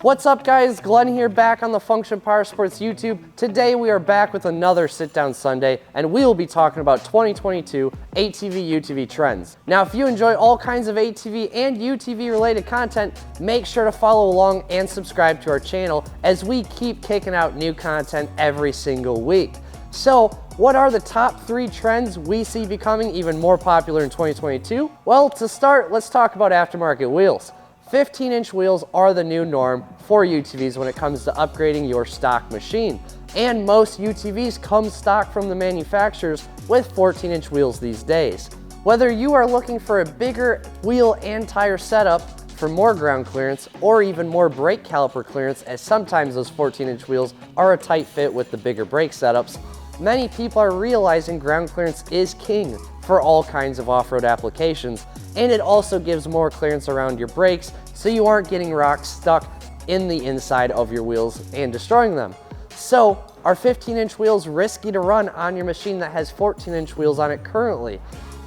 What's up guys, Glen here back on the Function Powersports YouTube. Today we are back with another Sit Down Sunday and we will be talking about 2022 ATV UTV trends. Now if you enjoy all kinds of ATV and UTV related content, make sure to follow along and subscribe to our channel as we keep kicking out new content every single week. So what are the top 3 trends we see becoming even more popular in 2022? Well, to start, let's talk about aftermarket wheels. 15-inch wheels are the new norm for UTVs when it comes to upgrading your stock machine. And most UTVs come stock from the manufacturers with 14-inch wheels these days. Whether you are looking for a bigger wheel and tire setup for more ground clearance or even more brake caliper clearance, as sometimes those 14-inch wheels are a tight fit with the bigger brake setups, many people are realizing ground clearance is king for all kinds of off-road applications, and it also gives more clearance around your brakes so you aren't getting rocks stuck in the inside of your wheels and destroying them. So are 15-inch wheels risky to run on your machine that has 14-inch wheels on it currently?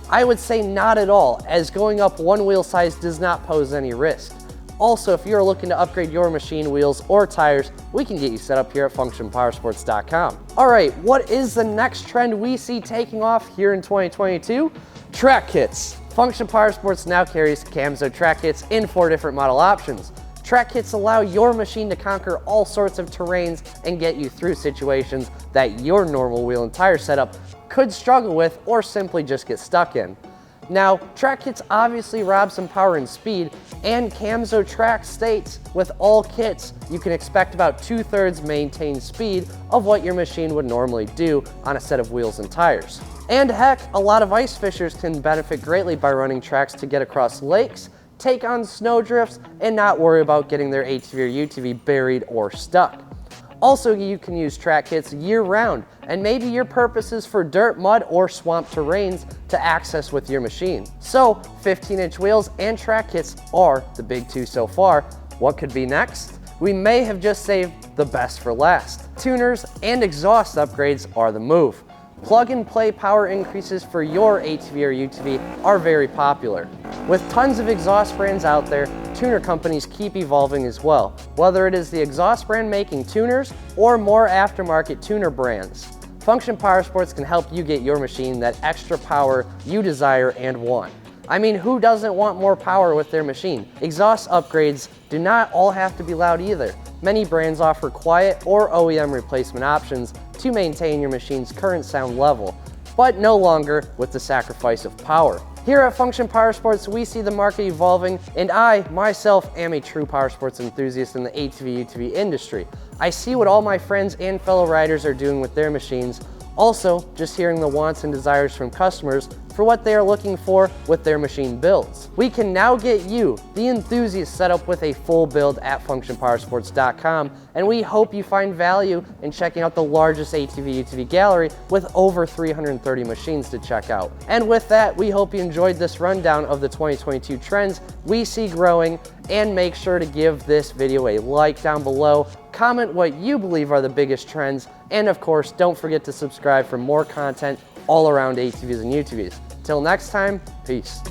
I would say not at all, as going up one wheel size does not pose any risk. Also, if you're looking to upgrade your machine wheels or tires, we can get you set up here at functionpowersports.com. All right, what is the next trend we see taking off here in 2022? Track kits. Function Powersports now carries Camzo track kits in 4 different model options. Track kits allow your machine to conquer all sorts of terrains and get you through situations that your normal wheel and tire setup could struggle with or simply just get stuck in. Now, track kits obviously rob some power and speed, and Camzo Track states with all kits, you can expect about 2/3 maintained speed of what your machine would normally do on a set of wheels and tires. And heck, a lot of ice fishers can benefit greatly by running tracks to get across lakes, take on snow drifts, and not worry about getting their ATV or UTV buried or stuck. Also, you can use track kits year-round, and maybe your purpose is for dirt, mud, or swamp terrains to access with your machine. So, 15-inch wheels and track kits are the big 2 so far. What could be next? We may have just saved the best for last. Tuners and exhaust upgrades are the move. Plug-and-play power increases for your ATV or UTV are very popular. With tons of exhaust brands out there, tuner companies keep evolving as well, whether it is the exhaust brand making tuners or more aftermarket tuner brands. Function Powersports can help you get your machine that extra power you desire and want. I mean, who doesn't want more power with their machine? Exhaust upgrades do not all have to be loud either. Many brands offer quiet or OEM replacement options to maintain your machine's current sound level, but no longer with the sacrifice of power. Here at Function Powersports, we see the market evolving, and I, myself, am a true powersports enthusiast in the ATV/UTV industry. I see what all my friends and fellow riders are doing with their machines. Also, just hearing the wants and desires from customers for what they are looking for with their machine builds. We can now get you, the enthusiast, set up with a full build at functionpowersports.com, and we hope you find value in checking out the largest ATV/UTV gallery with over 330 machines to check out. And with that, we hope you enjoyed this rundown of the 2022 trends we see growing, and make sure to give this video a like down below, comment what you believe are the biggest trends, and of course, don't forget to subscribe for more content all around ATVs and UTVs. Till next time, peace.